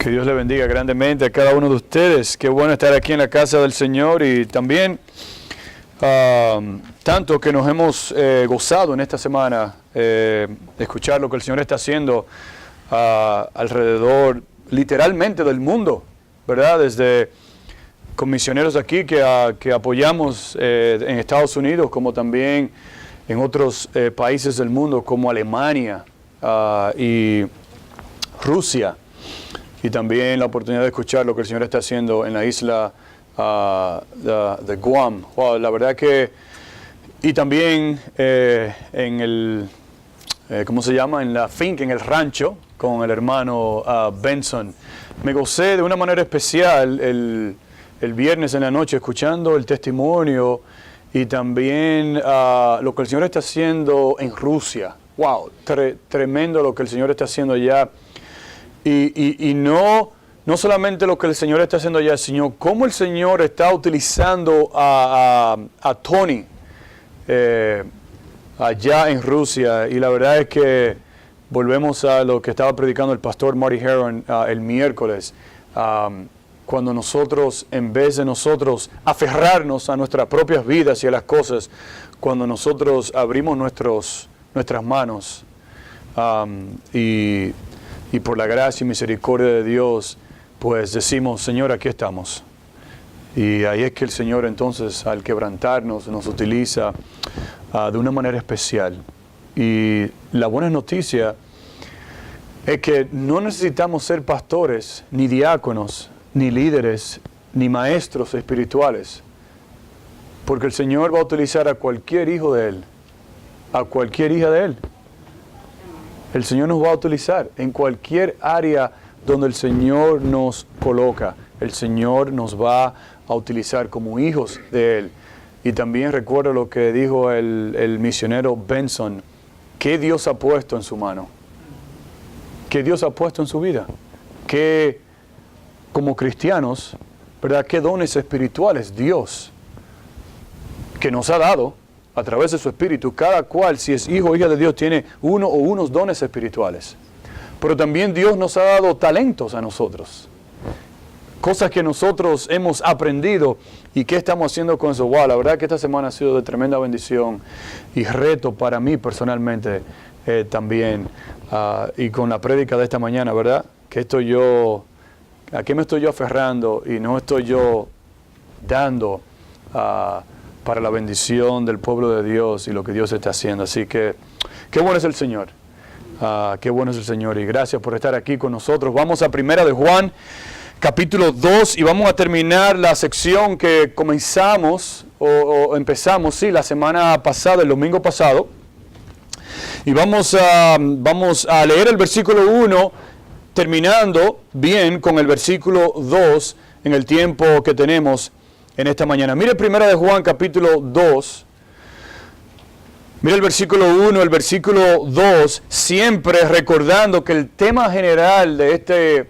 Que Dios le bendiga grandemente a cada uno de ustedes. Qué bueno estar aquí en la casa del Señor y también tanto que nos hemos gozado en esta semana de escuchar lo que el Señor está haciendo alrededor, literalmente, del mundo, ¿verdad? Desde con misioneros aquí que apoyamos en Estados Unidos, como también en otros países del mundo, como Alemania y Rusia. Y también la oportunidad de escuchar lo que el Señor está haciendo en la isla de Guam. Wow, la verdad que... Y también en el... ¿cómo se llama? En la finca, en el rancho, con el hermano Benson. Me gocé de una manera especial el viernes en la noche escuchando el testimonio y también lo que el Señor está haciendo en Rusia. Wow, tremendo lo que el Señor está haciendo allá. Y no solamente lo que el Señor está haciendo allá, sino cómo el Señor está utilizando a Tony allá en Rusia. Y la verdad es que volvemos a lo que estaba predicando el pastor Marty Heron el miércoles. Cuando nosotros, en vez de nosotros aferrarnos a nuestras propias vidas y a las cosas, cuando nosotros abrimos nuestras manos y por la gracia y misericordia de Dios, pues decimos, Señor, aquí estamos. Y ahí es que el Señor entonces, al quebrantarnos, nos utiliza de una manera especial. Y la buena noticia es que no necesitamos ser pastores, ni diáconos, ni líderes, ni maestros espirituales. Porque el Señor va a utilizar a cualquier hijo de Él, a cualquier hija de Él. El Señor nos va a utilizar en cualquier área donde el Señor nos coloca. El Señor nos va a utilizar como hijos de Él. Y también recuerdo lo que dijo el misionero Benson. ¿Qué Dios ha puesto en su mano? ¿Qué Dios ha puesto en su vida? ¿Qué, como cristianos, verdad, qué dones espirituales Dios que nos ha dado a través de su Espíritu? Cada cual, si es hijo o hija de Dios, tiene uno o unos dones espirituales. Pero también Dios nos ha dado talentos a nosotros. Cosas que nosotros hemos aprendido. ¿Y qué estamos haciendo con eso? Wow, la verdad que esta semana ha sido de tremenda bendición y reto para mí personalmente también. Y con la prédica de esta mañana, ¿verdad? ¿A qué me estoy yo aferrando y no estoy yo dando para la bendición del pueblo de Dios y lo que Dios está haciendo? Así que, qué bueno es el Señor. Qué bueno es el Señor. Y gracias por estar aquí con nosotros. Vamos a Primera de Juan, capítulo 2, y vamos a terminar la sección que comenzamos, o empezamos, la semana pasada, el domingo pasado. Y vamos a leer el versículo 1, terminando bien con el versículo 2 en el tiempo que tenemos en esta mañana. Mire Primera de Juan capítulo 2, mire el versículo 1, el versículo 2, siempre recordando que el tema general de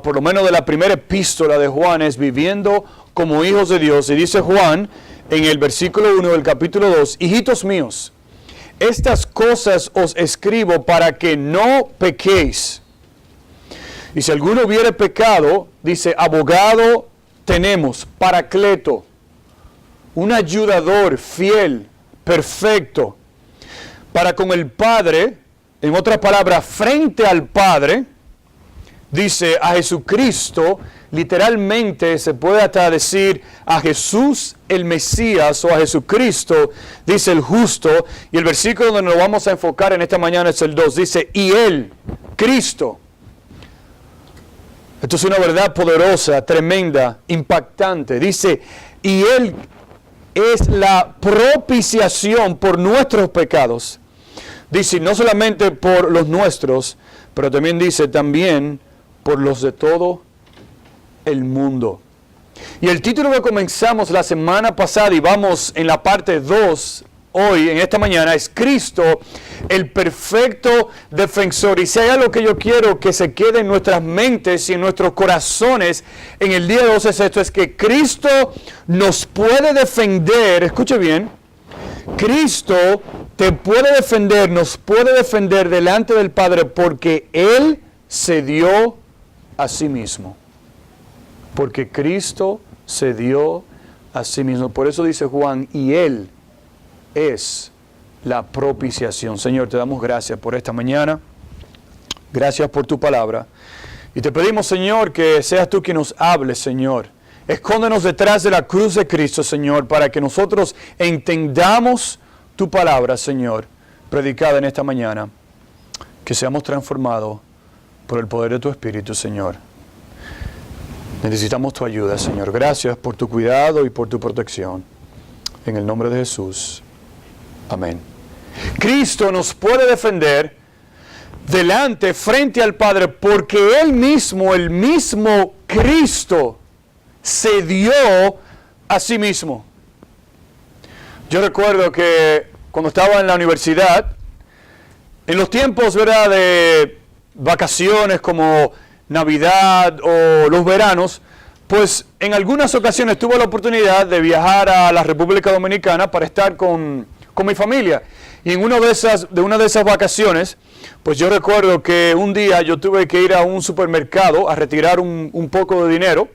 por lo menos de la primera epístola de Juan, es viviendo como hijos de Dios. Y dice Juan en el versículo 1 del capítulo 2, hijitos míos, estas cosas os escribo para que no pequéis. Y si alguno hubiere pecado, dice, abogado tenemos, Paracleto, un ayudador fiel, perfecto, para con el Padre, en otras palabras, frente al Padre, dice a Jesucristo. Literalmente se puede hasta decir a Jesús el Mesías o a Jesucristo, dice el justo. Y el versículo donde nos vamos a enfocar en esta mañana es el 2, dice, y Él, Cristo. Esto es una verdad poderosa, tremenda, impactante. Dice, y Él es la propiciación por nuestros pecados. Dice, no solamente por los nuestros, pero también dice, también por los de todo el mundo. Y el título que comenzamos la semana pasada y vamos en la parte 2 hoy, en esta mañana, es Cristo, el perfecto defensor. Y si hay algo que yo quiero que se quede en nuestras mentes y en nuestros corazones en el día de hoy, es esto, es que Cristo nos puede defender. Escuche bien, Cristo te puede defender, nos puede defender delante del Padre, porque Él se dio a sí mismo. Porque Cristo se dio a sí mismo. Por eso dice Juan, y Él es la propiciación. Señor, te damos gracias por esta mañana. Gracias por tu palabra. Y te pedimos, Señor, que seas tú quien nos hables, Señor. Escóndenos detrás de la cruz de Cristo, Señor, para que nosotros entendamos tu palabra, Señor, predicada en esta mañana. Que seamos transformados por el poder de tu Espíritu, Señor. Necesitamos tu ayuda, Señor. Gracias por tu cuidado y por tu protección. En el nombre de Jesús. Amén. Cristo nos puede defender frente al Padre, porque Él mismo, el mismo Cristo, se dio a sí mismo. Yo recuerdo que cuando estaba en la universidad, en los tiempos, ¿verdad?, de vacaciones como Navidad o los veranos, pues en algunas ocasiones tuve la oportunidad de viajar a la República Dominicana para estar con mi familia. Y en una de esas vacaciones, pues yo recuerdo que un día yo tuve que ir a un supermercado a retirar un poco de dinero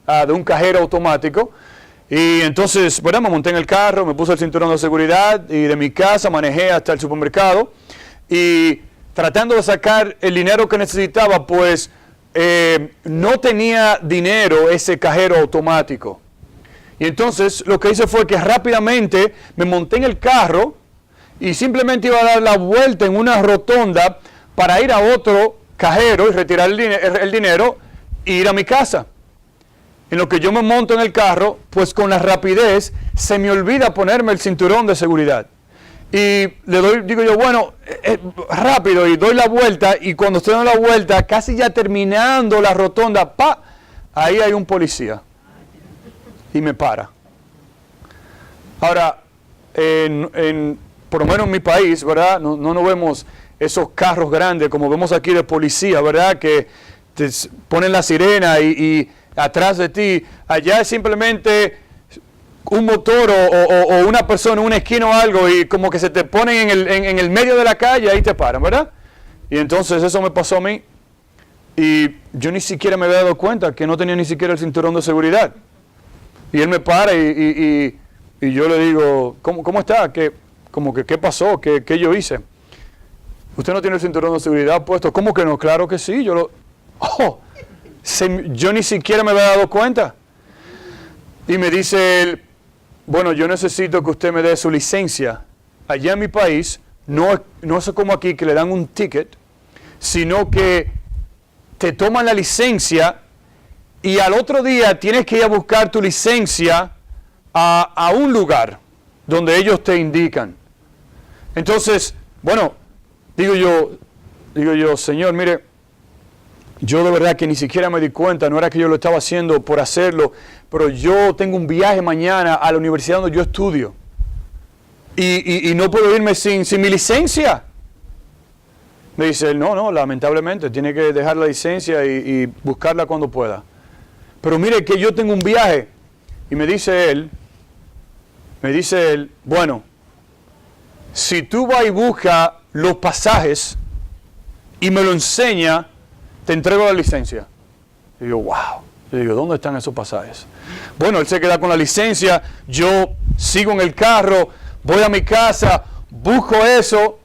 de un cajero automático. Y entonces, bueno, me monté en el carro, me puse el cinturón de seguridad y de mi casa manejé hasta el supermercado. Y tratando de sacar el dinero que necesitaba, pues no tenía dinero ese cajero automático. Y entonces lo que hice fue que rápidamente me monté en el carro y simplemente iba a dar la vuelta en una rotonda para ir a otro cajero y retirar el dinero e ir a mi casa. En lo que yo me monto en el carro, pues con la rapidez se me olvida ponerme el cinturón de seguridad. Y digo yo, bueno, rápido, y doy la vuelta, y cuando estoy dando la vuelta, casi ya terminando la rotonda, ahí hay un policía. Y me para. Ahora, por lo menos en mi país, ¿verdad? No vemos esos carros grandes como vemos aquí de policía, ¿verdad? Que te ponen la sirena y atrás de ti. Allá es simplemente un motor o una persona en una esquina o algo y como que se te ponen en el medio de la calle, ahí te paran, ¿verdad? Y entonces eso me pasó a mí. Y yo ni siquiera me había dado cuenta que no tenía ni siquiera el cinturón de seguridad. Y él me para y yo le digo, ¿cómo está? ¿Qué pasó? ¿Qué yo hice? ¿Usted no tiene el cinturón de seguridad puesto? ¿Cómo que no? Claro que sí. Yo ni siquiera me había dado cuenta. Y me dice él, bueno, yo necesito que usted me dé su licencia. Allá en mi país, no es como aquí que le dan un ticket, sino que te toman la licencia y al otro día tienes que ir a buscar tu licencia a un lugar donde ellos te indican. Entonces, bueno, digo yo, Señor, mire, yo de verdad que ni siquiera me di cuenta, no era que yo lo estaba haciendo por hacerlo, pero yo tengo un viaje mañana a la universidad donde yo estudio y no puedo irme sin mi licencia. Me dice él, no, lamentablemente, tiene que dejar la licencia y buscarla cuando pueda. Pero mire que yo tengo un viaje. Y me dice él, bueno, si tú vas y buscas los pasajes y me lo enseña, te entrego la licencia. Y yo, wow. Yo digo, ¿dónde están esos pasajes? Bueno, él se queda con la licencia, yo sigo en el carro, voy a mi casa, busco eso,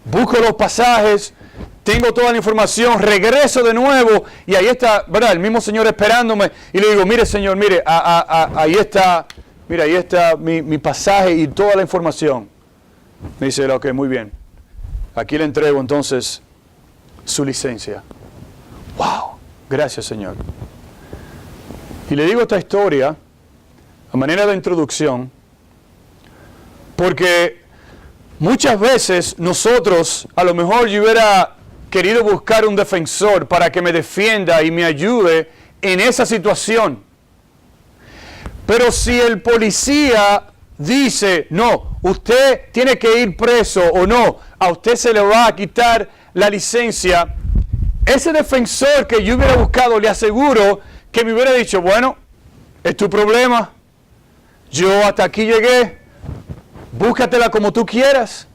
busco los pasajes, tengo toda la información, regreso de nuevo y ahí está, ¿verdad? El mismo Señor esperándome y le digo, mire Señor, mire, ahí está, mira, ahí está mi pasaje y toda la información. Me dice, ok, muy bien. Aquí le entrego entonces su licencia. ¡Wow! Gracias, Señor. Y le digo esta historia a manera de introducción porque muchas veces nosotros, a lo mejor yo hubiera querido buscar un defensor para que me defienda y me ayude en esa situación. Pero si el policía dice, no, usted tiene que ir preso o no, a usted se le va a quitar la licencia, ese defensor que yo hubiera buscado, le aseguro que me hubiera dicho, bueno, es tu problema, yo hasta aquí llegué, búscatela como tú quieras.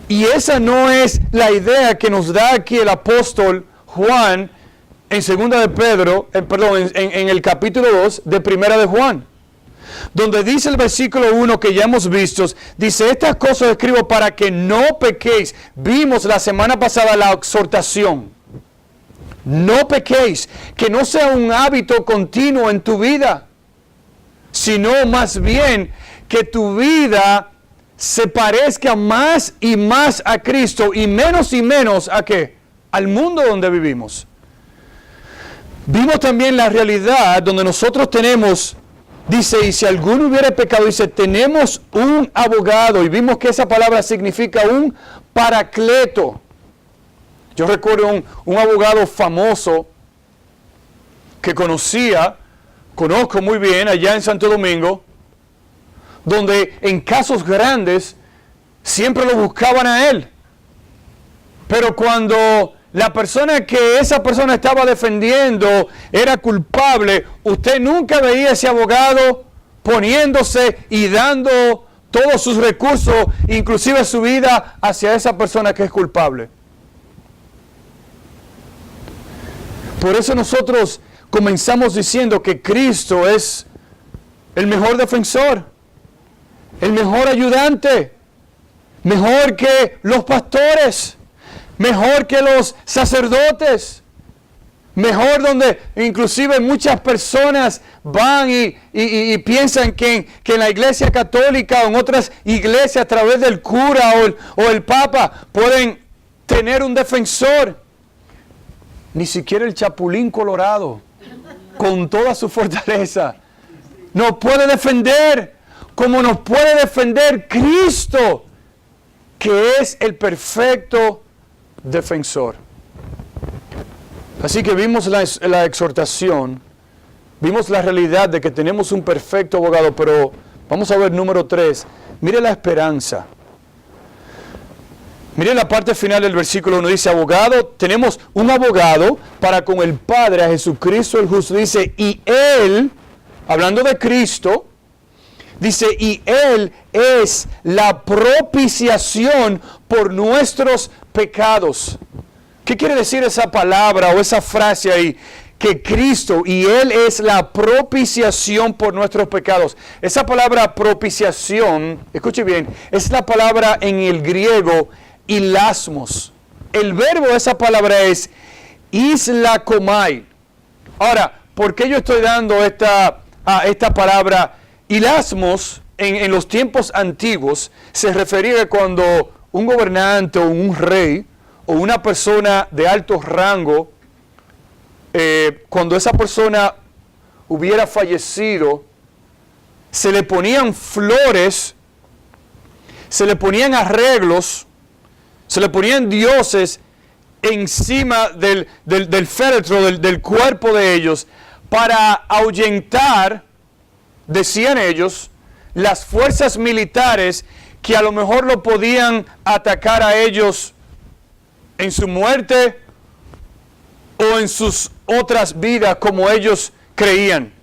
Y esa no es la idea que nos da aquí el apóstol Juan en segunda de Pedro, en el capítulo 2 de primera de Juan, donde dice el versículo 1 que ya hemos visto, dice, estas cosas escribo para que no pequéis. Vimos la semana pasada la exhortación. No pequéis, que no sea un hábito continuo en tu vida, sino más bien que tu vida se parezca más y más a Cristo y menos ¿a qué? Al mundo donde vivimos. Vimos también la realidad donde nosotros tenemos, dice, y si alguno hubiera pecado, dice, tenemos un abogado, y vimos que esa palabra significa un paracleto. Yo recuerdo un abogado famoso que conozco muy bien allá en Santo Domingo, donde en casos grandes siempre lo buscaban a él. Pero cuando la persona que esa persona estaba defendiendo era culpable, usted nunca veía a ese abogado poniéndose y dando todos sus recursos, inclusive su vida, hacia esa persona que es culpable. Por eso nosotros comenzamos diciendo que Cristo es el mejor defensor, el mejor ayudante, mejor que los pastores, mejor que los sacerdotes, mejor donde inclusive muchas personas van y piensan que en la iglesia católica o en otras iglesias a través del cura o el papa pueden tener un defensor. Ni siquiera el Chapulín Colorado, con toda su fortaleza, nos puede defender como nos puede defender Cristo, que es el perfecto defensor. Así que vimos la exhortación, vimos la realidad de que tenemos un perfecto abogado, pero vamos a ver número 3. Mire la esperanza. Mire la parte final del versículo 1, dice, abogado, tenemos un abogado para con el Padre, a Jesucristo el justo. Dice, y Él, hablando de Cristo, dice, y Él es la propiciación por nuestros pecados. ¿Qué quiere decir esa palabra o esa frase ahí? Que Cristo y Él es la propiciación por nuestros pecados. Esa palabra propiciación, escuche bien, es la palabra en el griego hilasmos. El verbo de esa palabra es islakomai. Ahora, ¿por qué yo estoy dando esta palabra hilasmos? En los tiempos antiguos se refería a cuando un gobernante o un rey o una persona de alto rango, cuando esa persona hubiera fallecido, se le ponían flores, se le ponían arreglos, se le ponían dioses encima del féretro, del cuerpo de ellos, para ahuyentar, decían ellos, las fuerzas militares que a lo mejor lo podían atacar a ellos en su muerte o en sus otras vidas como ellos creían.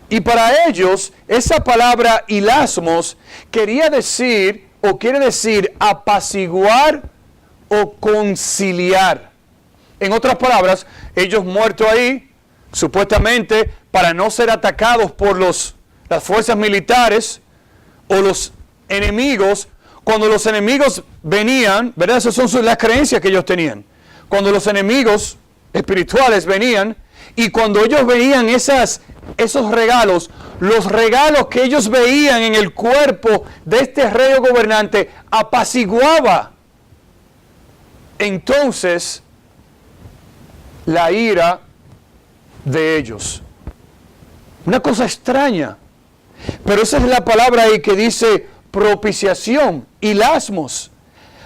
Y para ellos, esa palabra hilasmos quería decir o quiere decir apaciguar o conciliar. En otras palabras, ellos muertos ahí, supuestamente para no ser atacados por las fuerzas militares o los enemigos, cuando los enemigos venían, ¿verdad? Esas son las creencias que ellos tenían. Cuando los enemigos espirituales venían, y cuando ellos veían esos regalos, los regalos que ellos veían en el cuerpo de este rey o gobernante, apaciguaba entonces la ira de ellos. Una cosa extraña, pero esa es la palabra ahí que dice propiciación, hilasmos.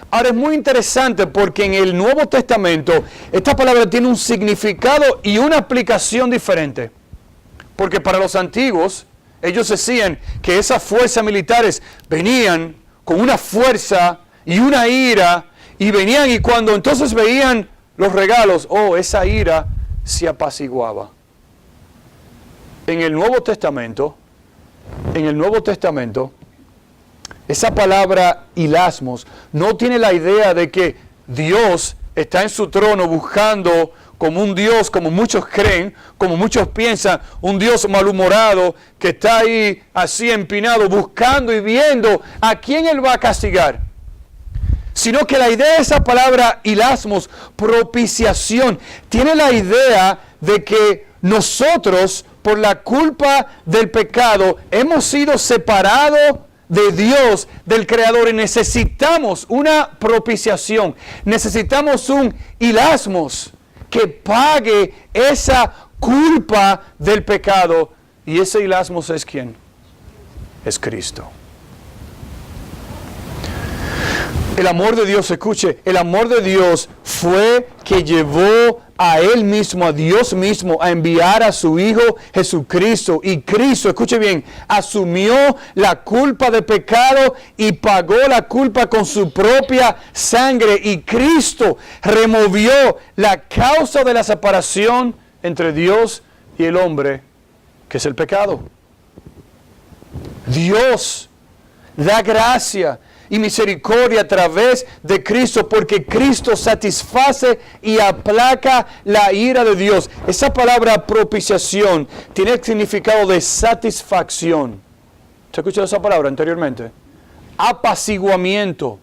Ahora es muy interesante porque en el Nuevo Testamento esta palabra tiene un significado y una aplicación diferente. Porque para los antiguos, ellos decían que esas fuerzas militares venían con una fuerza y una ira, y venían y cuando entonces veían los regalos, esa ira se apaciguaba. En el Nuevo Testamento, esa palabra hilasmos no tiene la idea de que Dios está en su trono buscando como un Dios, como muchos creen, como muchos piensan, un Dios malhumorado que está ahí así empinado, buscando y viendo a quién Él va a castigar. Sino que la idea de esa palabra hilasmos, propiciación, tiene la idea de que nosotros, por la culpa del pecado, hemos sido separados de Dios, del Creador, y necesitamos una propiciación, necesitamos un hilasmos que pague esa culpa del pecado. Y ese hilasmos es ¿quién? Es Cristo. El amor de Dios, escuche, el amor de Dios fue que llevó a Él mismo, a Dios mismo, a enviar a su Hijo Jesucristo. Y Cristo, escuche bien, asumió la culpa de pecado y pagó la culpa con su propia sangre. Y Cristo removió la causa de la separación entre Dios y el hombre, que es el pecado. Dios da gracia y misericordia a través de Cristo, porque Cristo satisface y aplaca la ira de Dios. Esa palabra propiciación tiene el significado de satisfacción. ¿Se ha escuchado esa palabra anteriormente? Apaciguamiento.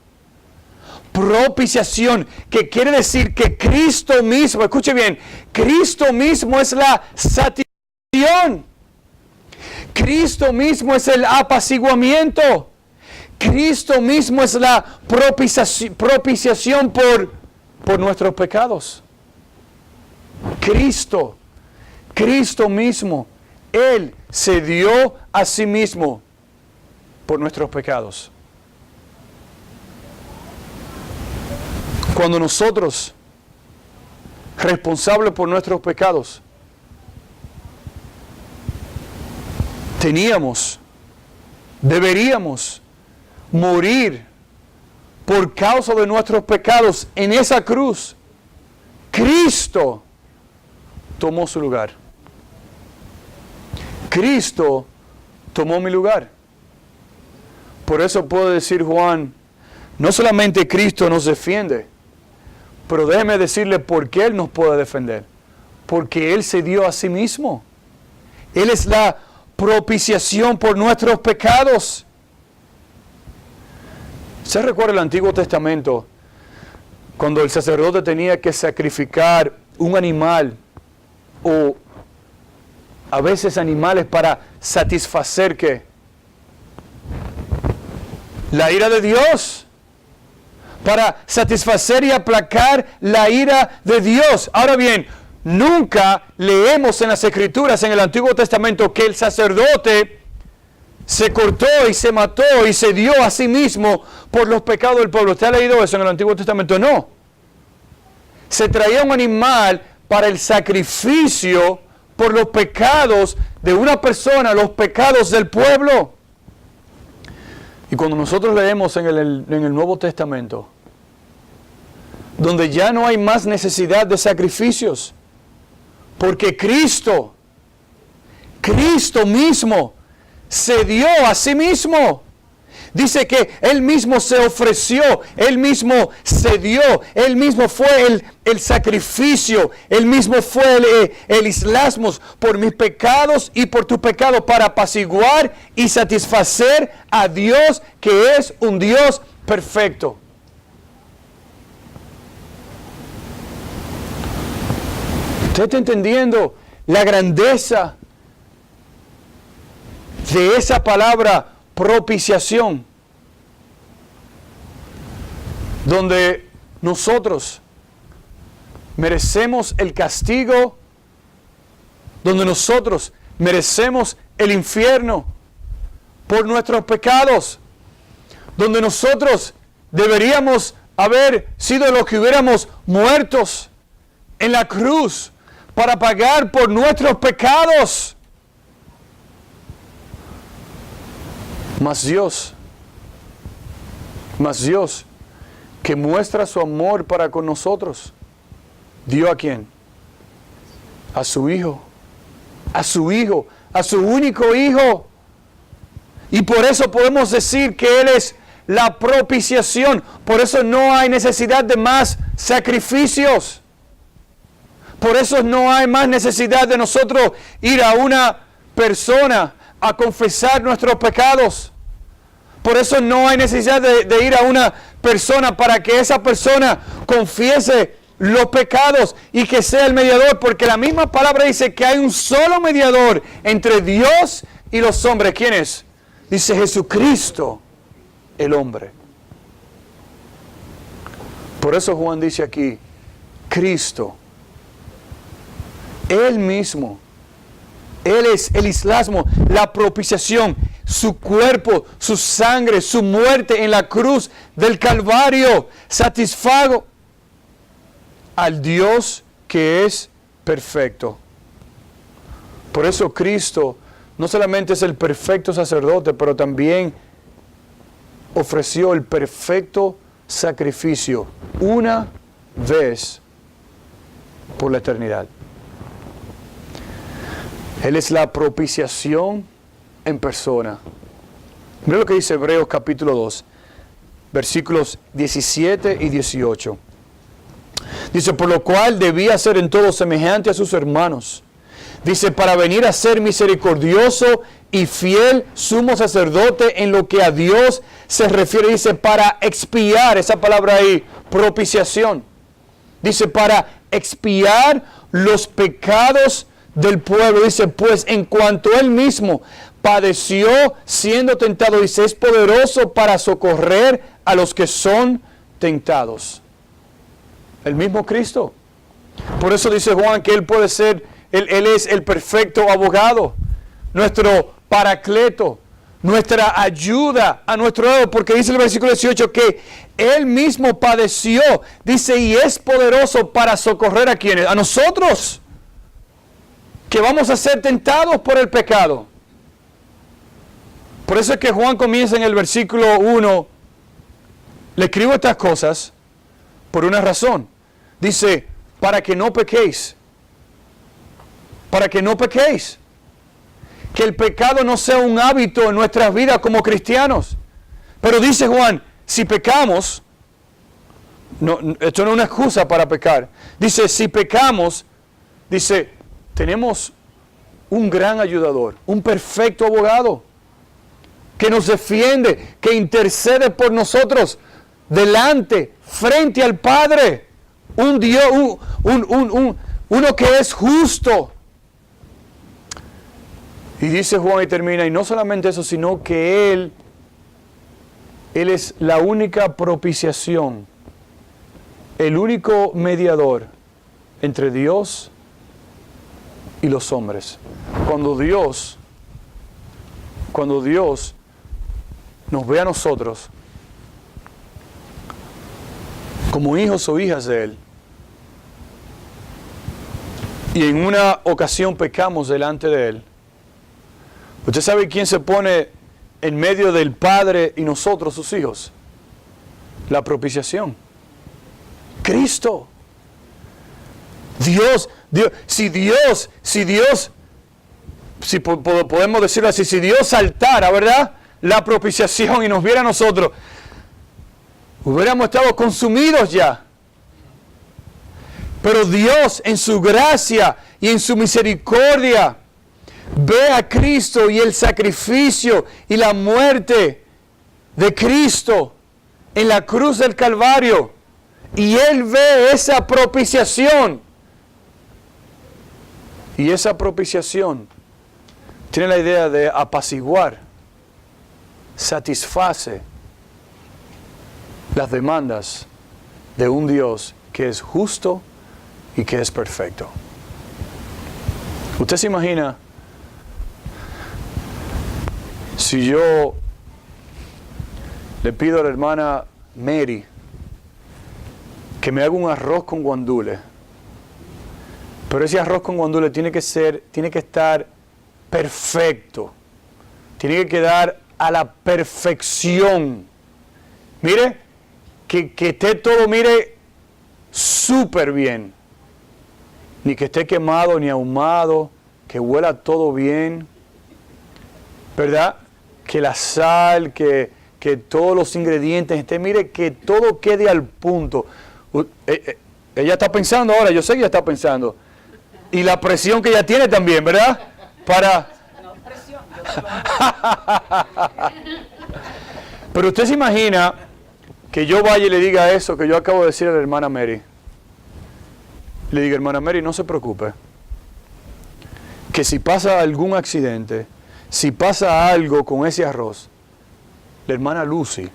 Propiciación, que quiere decir que Cristo mismo, escuche bien, Cristo mismo es la satisfacción. Cristo mismo es el apaciguamiento. Cristo mismo es la propiciación por nuestros pecados. Cristo mismo, Él se dio a sí mismo por nuestros pecados. Cuando nosotros, responsables por nuestros pecados, deberíamos morir por causa de nuestros pecados en esa cruz, Cristo tomó su lugar. Cristo tomó mi lugar. Por eso puedo decir Juan, no solamente Cristo nos defiende, pero déjeme decirle por qué Él nos puede defender. Porque Él se dio a sí mismo. Él es la propiciación por nuestros pecados. ¿Se recuerda el Antiguo Testamento? Cuando el sacerdote tenía que sacrificar un animal, o a veces animales, para satisfacer ¿qué? La ira de Dios. Para satisfacer y aplacar la ira de Dios. Ahora bien, nunca leemos en las Escrituras, en el Antiguo Testamento, que el sacerdote se cortó y se mató y se dio a sí mismo por los pecados del pueblo. ¿Usted ha leído eso en el Antiguo Testamento? No. Se traía un animal para el sacrificio por los pecados de una persona, los pecados del pueblo. Y cuando nosotros leemos en el Nuevo Testamento, donde ya no hay más necesidad de sacrificios, porque Cristo mismo se dio a sí mismo. Dice que Él mismo se ofreció, Él mismo se dio, Él mismo fue el sacrificio, Él mismo fue el hilasmos por mis pecados y por tu pecado, para apaciguar y satisfacer a Dios, que es un Dios perfecto. ¿Usted está entendiendo la grandeza de esa palabra propiciación? Donde nosotros merecemos el castigo, donde nosotros merecemos el infierno por nuestros pecados, donde nosotros deberíamos haber sido los que hubiéramos muertos en la cruz para pagar por nuestros pecados. Mas Dios, que muestra su amor para con nosotros, ¿dio a quién? A su Hijo, a su único Hijo. Y por eso podemos decir que Él es la propiciación. Por eso no hay necesidad de más sacrificios. Por eso no hay más necesidad de nosotros ir a una persona a confesar nuestros pecados. Por eso no hay necesidad de ir a una persona para que esa persona confiese los pecados y que sea el mediador, porque la misma palabra dice que hay un solo mediador entre Dios y los hombres. ¿Quién es? Dice Jesucristo, el hombre. Por eso Juan dice aquí, Cristo, Él mismo, Él es el islasmo, la propiciación, su cuerpo, su sangre, su muerte en la cruz del Calvario, satisfago al Dios que es perfecto. Por eso Cristo no solamente es el perfecto sacerdote, pero también ofreció el perfecto sacrificio una vez por la eternidad. Él es la propiciación en persona. Mira lo que dice Hebreos capítulo 2, versículos 17 y 18. Dice, por lo cual debía ser en todo semejante a sus hermanos. Dice, para venir a ser misericordioso y fiel sumo sacerdote en lo que a Dios se refiere. Dice, para expiar, esa palabra ahí, propiciación. Dice, para expiar los pecados del pueblo. Dice, pues en cuanto Él mismo padeció siendo tentado, dice, es poderoso para socorrer a los que son tentados. El mismo Cristo. Por eso dice Juan que Él puede ser, Él es el perfecto abogado, nuestro paracleto, nuestra ayuda a nuestro lado, porque dice el versículo 18 que Él mismo padeció, dice, y es poderoso para socorrer a quienes, a nosotros, que vamos a ser tentados por el pecado. Por eso es que Juan comienza en el versículo 1, le escribo estas cosas por una razón. Dice, para que no pequéis. Para que no pequéis. Que el pecado no sea un hábito en nuestras vidas como cristianos. Pero dice Juan, si pecamos, esto no es una excusa para pecar. Dice, si pecamos, dice, tenemos un gran ayudador, un perfecto abogado, que nos defiende, que intercede por nosotros, delante, frente al Padre. Un Dios, uno que es justo. Y dice Juan y termina, y no solamente eso, sino que Él es la única propiciación, el único mediador entre Dios y los hombres. Cuando Dios nos ve a nosotros como hijos o hijas de Él, y en una ocasión pecamos delante de Él, ¿usted sabe quién se pone en medio del Padre y nosotros, sus hijos? La propiciación. Cristo. Si podemos decirlo así, si Dios saltara, ¿verdad?, la propiciación y nos viera a nosotros, hubiéramos estado consumidos ya. Pero Dios en su gracia y en su misericordia ve a Cristo y el sacrificio y la muerte de Cristo en la cruz del Calvario. Y Él ve esa propiciación. Y esa propiciación tiene la idea de apaciguar, satisface las demandas de un Dios que es justo y que es perfecto. ¿Usted se imagina si yo le pido a la hermana Mary que me haga un arroz con guandules, pero ese arroz con guandules tiene que estar perfecto, tiene que quedar a la perfección? Mire, que esté todo, mire, súper bien. Ni que esté quemado ni ahumado, que huela todo bien, ¿verdad? Que la sal, que todos los ingredientes estén, mire, que todo quede al punto. Ella está pensando ahora, yo sé que ella está pensando, Y la presión que ella tiene también, ¿verdad? Para... No presión, yo te lo hago. Pero usted se imagina que yo vaya y le diga eso que yo acabo de decir a la hermana Mary. Le diga, hermana Mary, no se preocupe. Que si pasa algún accidente, si pasa algo con ese arroz, la hermana Lucy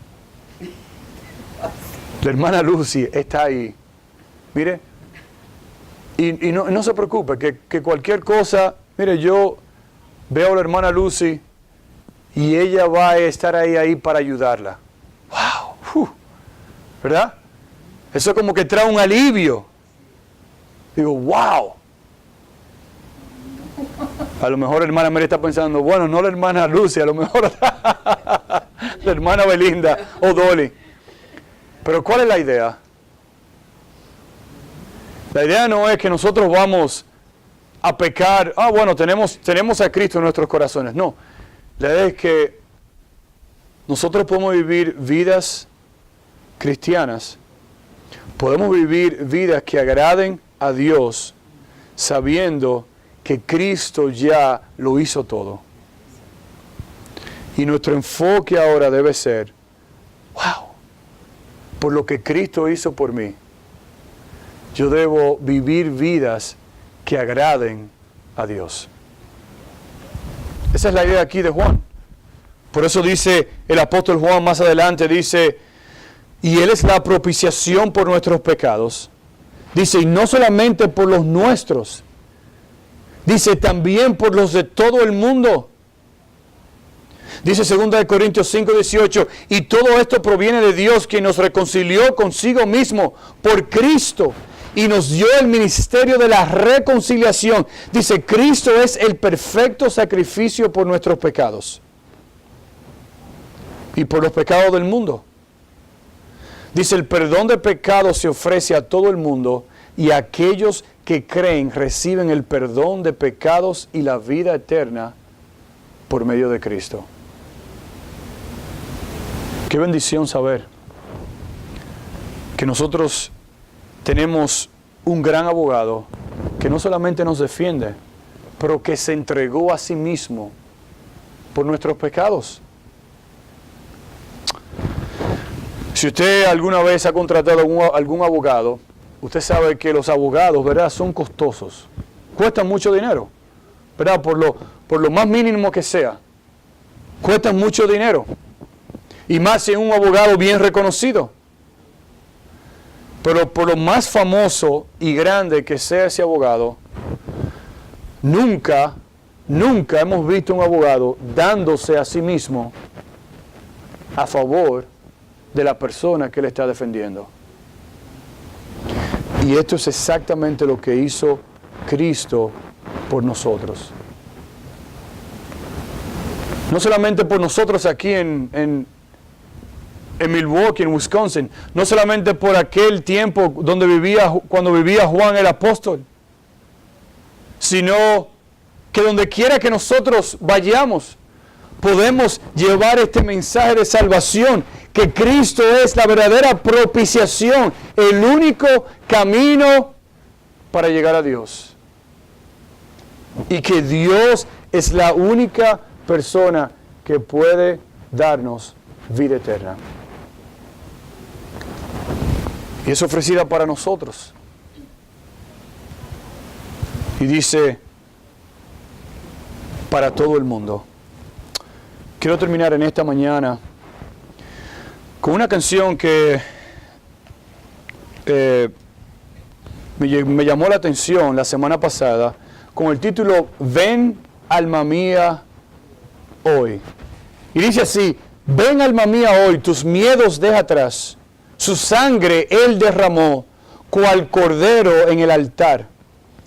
está ahí. Mire, y no se preocupe, que cualquier cosa, mire, yo veo a la hermana Lucy y ella va a estar ahí para ayudarla. ¡Wow! ¿Verdad? Eso como que trae un alivio. Digo, ¡wow! A lo mejor la hermana Mary está pensando, bueno, no la hermana Lucy, a lo mejor la hermana Belinda o Dolly. Pero ¿cuál es la idea? La idea no es que nosotros vamos a pecar, bueno, tenemos a Cristo en nuestros corazones. No, la idea es que nosotros podemos vivir vidas cristianas, podemos vivir vidas que agraden a Dios, sabiendo que Cristo ya lo hizo todo. Y nuestro enfoque ahora debe ser, wow, por lo que Cristo hizo por mí, yo debo vivir vidas que agraden a Dios. Esa es la idea aquí de Juan. Por eso dice el apóstol Juan más adelante, dice, y Él es la propiciación por nuestros pecados. Dice, y no solamente por los nuestros, dice también por los de todo el mundo. Dice 2 Corintios 5:18, y todo esto proviene de Dios, quien nos reconcilió consigo mismo por Cristo y nos dio el ministerio de la reconciliación. Dice, Cristo es el perfecto sacrificio por nuestros pecados y por los pecados del mundo. Dice, el perdón de pecados se ofrece a todo el mundo y aquellos que creen reciben el perdón de pecados y la vida eterna por medio de Cristo. Qué bendición saber que nosotros tenemos un gran abogado que no solamente nos defiende, pero que se entregó a sí mismo por nuestros pecados. Si usted alguna vez ha contratado algún abogado, usted sabe que los abogados, ¿verdad?, son costosos. Cuestan mucho dinero, ¿verdad? Por lo más mínimo que sea. Cuestan mucho dinero. Y más si es un abogado bien reconocido. Pero por lo más famoso y grande que sea ese abogado, nunca hemos visto un abogado dándose a sí mismo a favor de la persona que le está defendiendo. Y esto es exactamente lo que hizo Cristo por nosotros. No solamente por nosotros aquí en Milwaukee, en Wisconsin, no solamente por aquel tiempo cuando vivía Juan el apóstol, sino que donde quiera que nosotros vayamos, podemos llevar este mensaje de salvación, que Cristo es la verdadera propiciación, el único camino para llegar a Dios. Y que Dios es la única persona que puede darnos vida eterna. Y es ofrecida para nosotros. Y dice, para todo el mundo. Quiero terminar en esta mañana con una canción que me llamó la atención la semana pasada, con el título Ven, alma mía, hoy. Y dice así, ven, alma mía, hoy, tus miedos deja atrás. Su sangre Él derramó, cual cordero en el altar.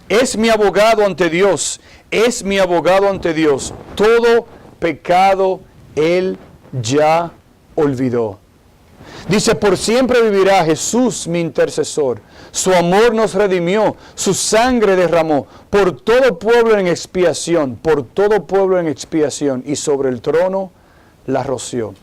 Es mi abogado ante Dios, es mi abogado ante Dios. Todo pecado Él ya olvidó. Dice, por siempre vivirá Jesús mi intercesor. Su amor nos redimió, su sangre derramó por todo pueblo en expiación, por todo pueblo en expiación, y sobre el trono la roció.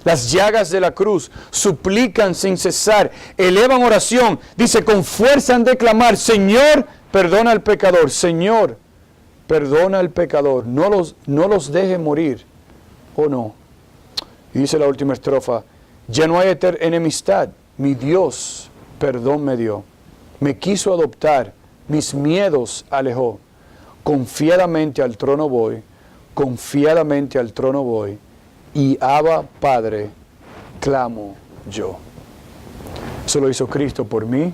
Las llagas de la cruz suplican sin cesar, elevan oración, dice, con fuerza en declamar, Señor, perdona al pecador. Señor, perdona al pecador. No los deje morir. ¿O no? Y dice la última estrofa, ya no hay enemistad. Mi Dios perdón me dio. Me quiso adoptar. Mis miedos alejó. Confiadamente al trono voy. Confiadamente al trono voy. Y Abba, Padre, clamo yo. Eso lo hizo Cristo por mí,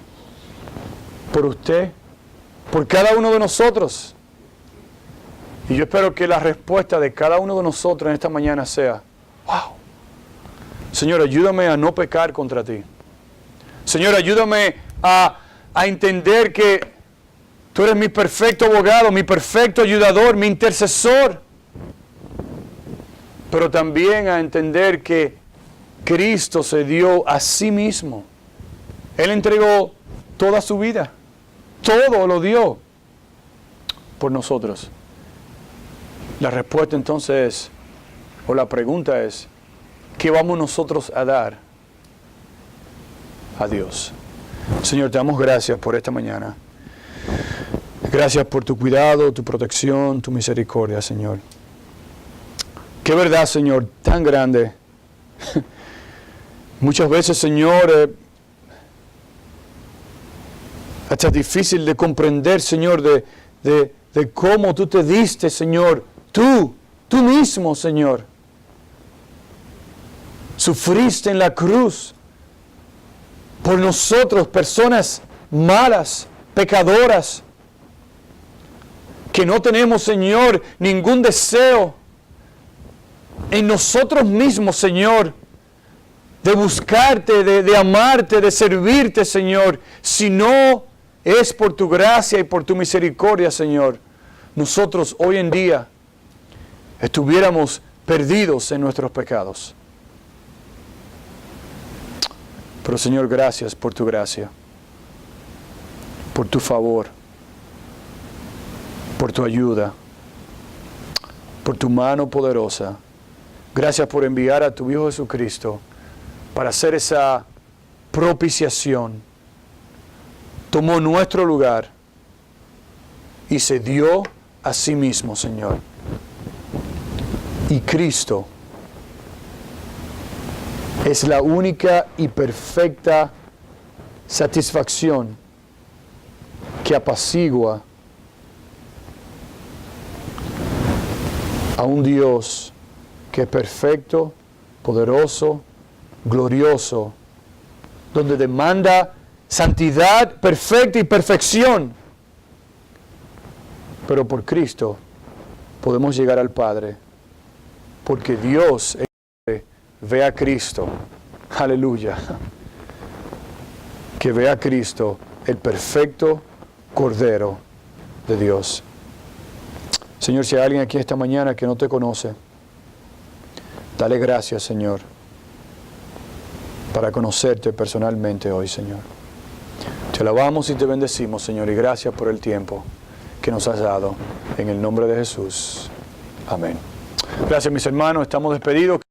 por usted, por cada uno de nosotros. Y yo espero que la respuesta de cada uno de nosotros en esta mañana sea, wow, Señor, ayúdame a no pecar contra ti. Señor, ayúdame a entender que tú eres mi perfecto abogado, mi perfecto ayudador, mi intercesor. Pero también a entender que Cristo se dio a sí mismo. Él entregó toda su vida. Todo lo dio por nosotros. La respuesta entonces, o la pregunta es, ¿qué vamos nosotros a dar a Dios? Señor, te damos gracias por esta mañana. Gracias por tu cuidado, tu protección, tu misericordia, Señor. Qué verdad, Señor, tan grande. Muchas veces, Señor, hasta es difícil de comprender, Señor, de cómo tú te diste, Señor. Tú mismo, Señor. Sufriste en la cruz por nosotros, personas malas, pecadoras, que no tenemos, Señor, ningún deseo en nosotros mismos, Señor, de buscarte, de amarte, de servirte, Señor. Si no es por tu gracia y por tu misericordia, Señor, nosotros hoy en día estuviéramos perdidos en nuestros pecados. Pero, Señor, gracias por tu gracia, por tu favor, por tu ayuda, por tu mano poderosa. Gracias por enviar a tu Hijo Jesucristo para hacer esa propiciación. Tomó nuestro lugar y se dio a sí mismo, Señor. Y Cristo es la única y perfecta satisfacción que apacigua a un Dios que es perfecto, poderoso, glorioso, donde demanda santidad perfecta y perfección. Pero por Cristo podemos llegar al Padre, porque Dios ve a Cristo, aleluya, que ve a Cristo, el perfecto Cordero de Dios. Señor, si hay alguien aquí esta mañana que no te conoce, dale gracias, Señor, para conocerte personalmente hoy, Señor. Te alabamos y te bendecimos, Señor, y gracias por el tiempo que nos has dado. En el nombre de Jesús. Amén. Gracias, mis hermanos. Estamos despedidos.